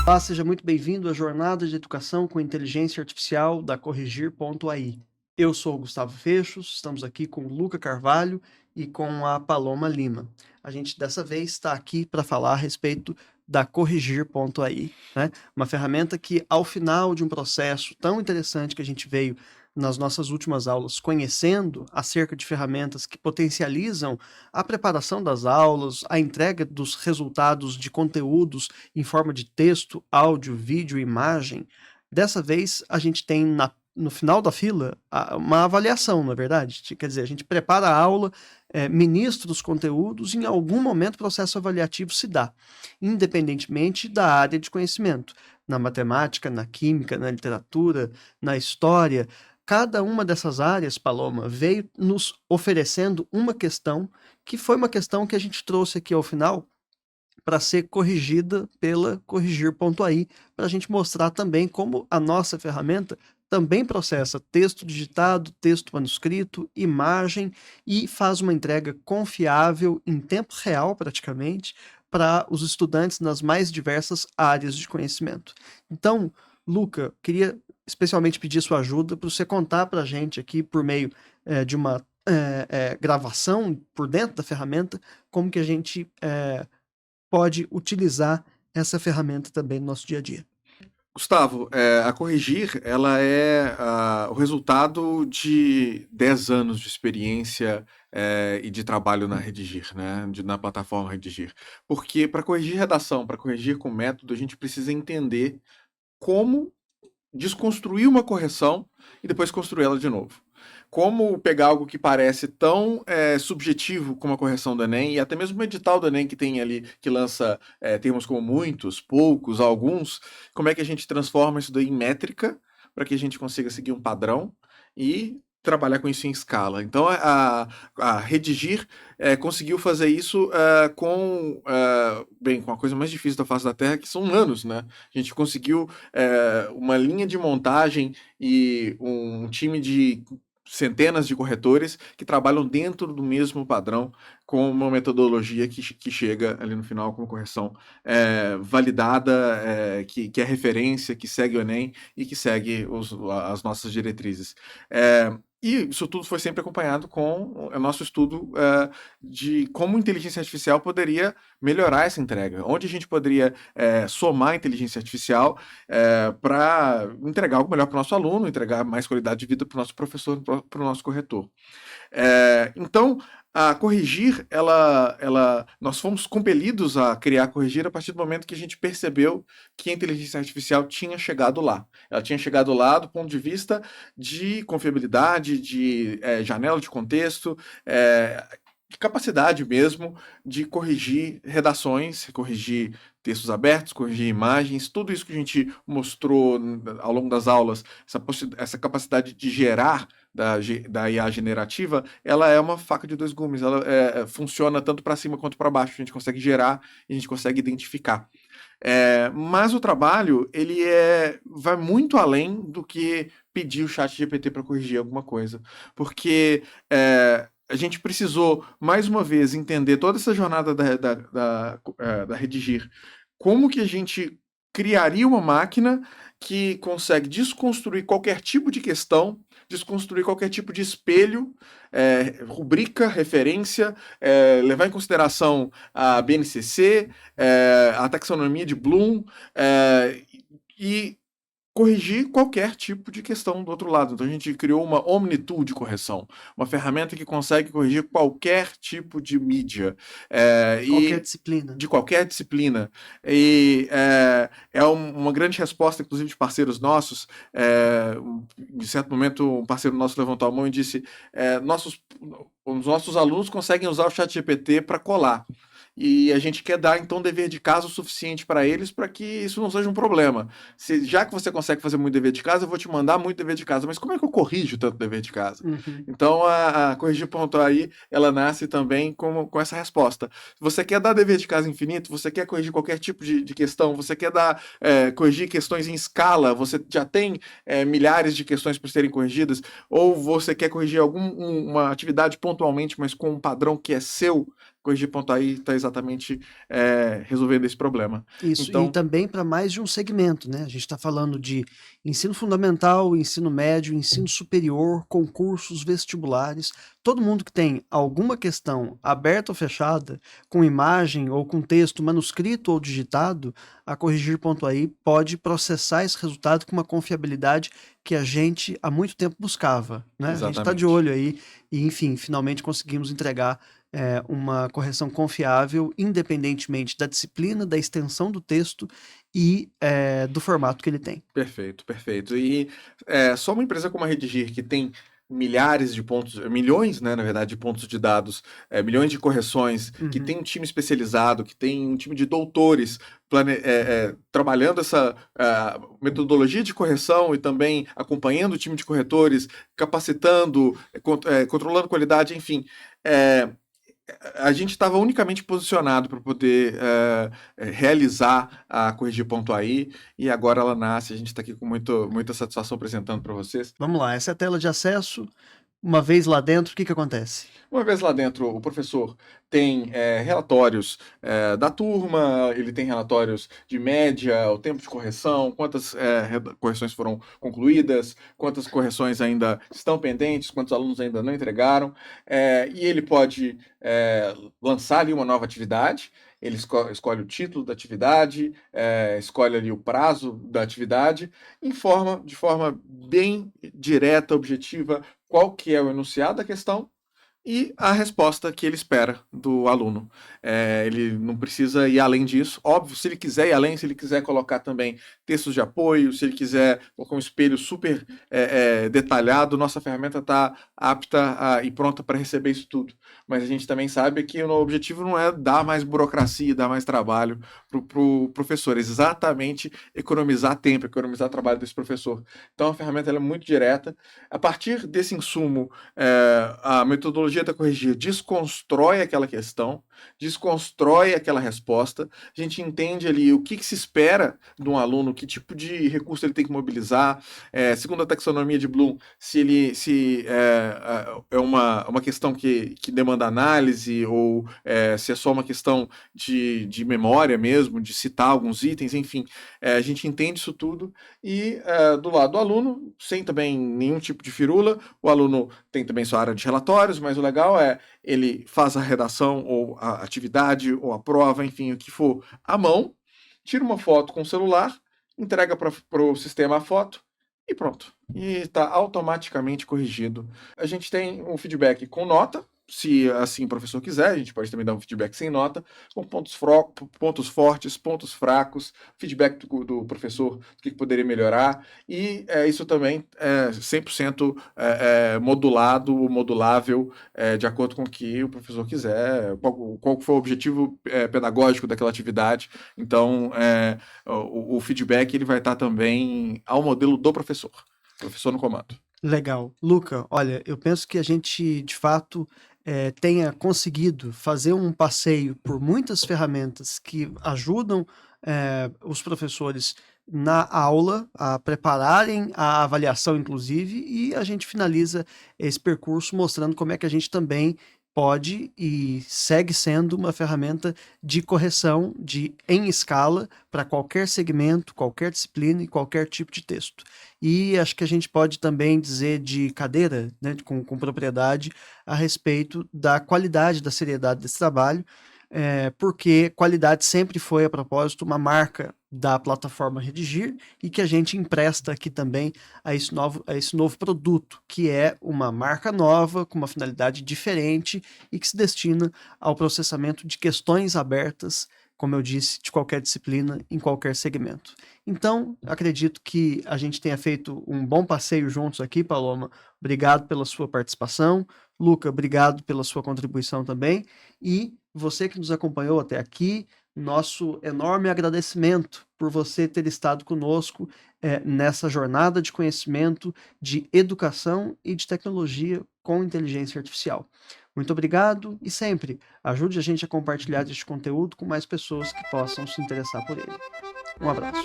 Olá, seja muito bem-vindo à jornada de educação com inteligência artificial da Corrigir.ai. Eu sou o Gustavo Fechos, estamos aqui com o Luca Carvalho e com a Paloma Lima. A gente dessa vez está aqui para falar a respeito da Corrigir.ai, né? Uma ferramenta que, ao final de um processo tão interessante que a gente veio nas nossas últimas aulas conhecendo acerca de ferramentas que potencializam a preparação das aulas, a entrega dos resultados de conteúdos em forma de texto, áudio, vídeo, imagem. Dessa vez, a gente tem no final da fila uma avaliação, na verdade. Quer dizer, a gente prepara a aula, ministra os conteúdos, e em algum momento o processo avaliativo se dá, independentemente da área de conhecimento. Na matemática, na química, na literatura, na história. Cada uma dessas áreas, Paloma, veio nos oferecendo uma questão que foi uma questão que a gente trouxe aqui ao final para ser corrigida pela Corrigir.ai, para a gente mostrar também como a nossa ferramenta também processa texto digitado, texto manuscrito, imagem e faz uma entrega confiável em tempo real, praticamente, para os estudantes nas mais diversas áreas de conhecimento. Então, Luca, queria especialmente pedir sua ajuda para você contar para a gente aqui, por meio de uma gravação por dentro da ferramenta, como que a gente pode utilizar essa ferramenta também no nosso dia a dia. Gustavo, a Corrigir, ela é o resultado de 10 anos de experiência e de trabalho na Redigir, né? Na plataforma Redigir. Porque para corrigir redação, para corrigir com método, a gente precisa entender como desconstruir uma correção e depois construir ela de novo. Como pegar algo que parece tão subjetivo como a correção do Enem, e até mesmo o edital do Enem que tem ali, que lança termos como muitos, poucos, alguns, como é que a gente transforma isso daí em métrica, para que a gente consiga seguir um padrão e trabalhar com isso em escala. Então, a Redigir conseguiu fazer isso com a coisa mais difícil da face da Terra, que são anos, né? A gente conseguiu uma linha de montagem e um time de centenas de corretores que trabalham dentro do mesmo padrão com uma metodologia que chega ali no final com uma correção validada, que é referência, que segue o Enem e que segue as nossas diretrizes. E isso tudo foi sempre acompanhado com o nosso estudo de como a inteligência artificial poderia melhorar essa entrega, onde a gente poderia somar a inteligência artificial para entregar algo melhor para o nosso aluno, entregar mais qualidade de vida para o nosso professor, para o nosso corretor. Então, a Corrigir, nós fomos compelidos a criar a Corrigir a partir do momento que a gente percebeu que a inteligência artificial tinha chegado lá. Ela tinha chegado lá do ponto de vista de confiabilidade, de janela de contexto, de capacidade mesmo de corrigir redações, corrigir textos abertos, corrigir imagens, tudo isso que a gente mostrou ao longo das aulas, essa capacidade de gerar da IA generativa, ela é uma faca de dois gumes, ela funciona tanto para cima quanto para baixo, a gente consegue gerar e a gente consegue identificar. Mas o trabalho, vai muito além do que pedir o chat GPT para corrigir alguma coisa, porque a gente precisou, mais uma vez, entender toda essa jornada da Redigir. Como que a gente criaria uma máquina que consegue desconstruir qualquer tipo de questão, desconstruir qualquer tipo de espelho, rubrica, referência, levar em consideração a BNCC, a taxonomia de Bloom, e corrigir qualquer tipo de questão do outro lado. Então a gente criou uma Omnitool de correção, uma ferramenta que consegue corrigir qualquer tipo de mídia. Qualquer disciplina. De qualquer disciplina. E uma grande resposta, inclusive, de parceiros nossos. Em certo momento, um parceiro nosso levantou a mão e disse: os nossos alunos conseguem usar o ChatGPT para colar. E a gente quer dar, então, dever de casa o suficiente para eles para que isso não seja um problema. Já que você consegue fazer muito dever de casa, eu vou te mandar muito dever de casa. Mas como é que eu corrijo tanto dever de casa? Uhum. Então, a Corrigir.ai, ela nasce também com essa resposta. Você quer dar dever de casa infinito? Você quer corrigir qualquer tipo de questão? Você quer corrigir questões em escala? Você já tem milhares de questões para serem corrigidas? Ou você quer corrigir uma atividade pontualmente, mas com um padrão que é seu? Corrigir.ai está exatamente resolvendo esse problema. Isso, e Então, também para mais de um segmento, né? A gente está falando de ensino fundamental, ensino médio, ensino superior, concursos, vestibulares. Todo mundo que tem alguma questão aberta ou fechada, com imagem ou com texto manuscrito ou digitado, a Corrigir.ai pode processar esse resultado com uma confiabilidade que a gente há muito tempo buscava, né? A gente está de exatamente. olho aí e, enfim, finalmente conseguimos entregar uma correção confiável, independentemente da disciplina, da extensão do texto e do formato que ele tem. Perfeito, perfeito. E só uma empresa como a Redigir, que tem milhares de pontos, milhões, né, na verdade, de pontos de dados, milhões de correções, que Uhum. tem um time especializado, que tem um time de doutores trabalhando essa metodologia de correção e também acompanhando o time de corretores, capacitando, controlando qualidade, enfim. A gente estava unicamente posicionado para poder realizar a Corrigir.ai e agora ela nasce. A gente está aqui com muita satisfação apresentando para vocês. Vamos lá, essa é a tela de acesso. Uma vez lá dentro, o que acontece? Uma vez lá dentro, o professor tem relatórios da turma, ele tem relatórios de média, o tempo de correção, quantas correções foram concluídas, quantas correções ainda estão pendentes, quantos alunos ainda não entregaram, e ele pode lançar ali uma nova atividade. Ele escolhe o título da atividade, escolhe ali o prazo da atividade, de forma bem direta, objetiva, qual que é o enunciado da questão e a resposta que ele espera do aluno. Ele não precisa ir além disso. Óbvio, se ele quiser ir além, se ele quiser colocar também textos de apoio, se ele quiser colocar um espelho super detalhado, nossa ferramenta está apta e pronta para receber isso tudo. Mas a gente também sabe que o objetivo não é dar mais burocracia, dar mais trabalho para o professor, é exatamente economizar tempo, economizar trabalho desse professor. Então a ferramenta ela é muito direta. A partir desse insumo, a metodologia da Corrigir desconstrói aquela questão, desconstrói aquela resposta, a gente entende ali o que se espera de um aluno, que tipo de recurso ele tem que mobilizar, segundo a taxonomia de Bloom, se é uma questão que demanda análise ou se é só uma questão de memória mesmo, de citar alguns itens, enfim, a gente entende isso tudo e do lado do aluno, sem também nenhum tipo de firula, o aluno tem também sua área de relatórios, mas o legal é ele faz a redação ou a atividade ou a prova, enfim, o que for à mão, tira uma foto com o celular, entrega para o sistema a foto e pronto. E está automaticamente corrigido. A gente tem um feedback com nota, se assim o professor quiser, a gente pode também dar um feedback sem nota, com pontos fortes, pontos fracos, feedback do professor, o que poderia melhorar, e isso também é 100% modulado, modulável, de acordo com o que o professor quiser, qual foi o objetivo pedagógico daquela atividade. Então, o feedback ele vai estar também ao modelo do professor no comando. Legal. Luca, olha, eu penso que a gente, de fato, tenha conseguido fazer um passeio por muitas ferramentas que ajudam os professores na aula a prepararem a avaliação, inclusive, e a gente finaliza esse percurso mostrando como é que a gente também pode e segue sendo uma ferramenta de correção em escala para qualquer segmento, qualquer disciplina e qualquer tipo de texto. E acho que a gente pode também dizer de cadeira, né, com propriedade, a respeito da qualidade, da seriedade desse trabalho, porque qualidade sempre foi, a propósito, uma marca da plataforma Redigir e que a gente empresta aqui também a esse novo produto, que é uma marca nova, com uma finalidade diferente e que se destina ao processamento de questões abertas, como eu disse, de qualquer disciplina, em qualquer segmento. Então, acredito que a gente tenha feito um bom passeio juntos aqui, Paloma. Obrigado pela sua participação. Luca, obrigado pela sua contribuição também. E você que nos acompanhou até aqui, nosso enorme agradecimento por você ter estado conosco nessa jornada de conhecimento, de educação e de tecnologia com inteligência artificial. Muito obrigado e sempre ajude a gente a compartilhar este conteúdo com mais pessoas que possam se interessar por ele. Um abraço.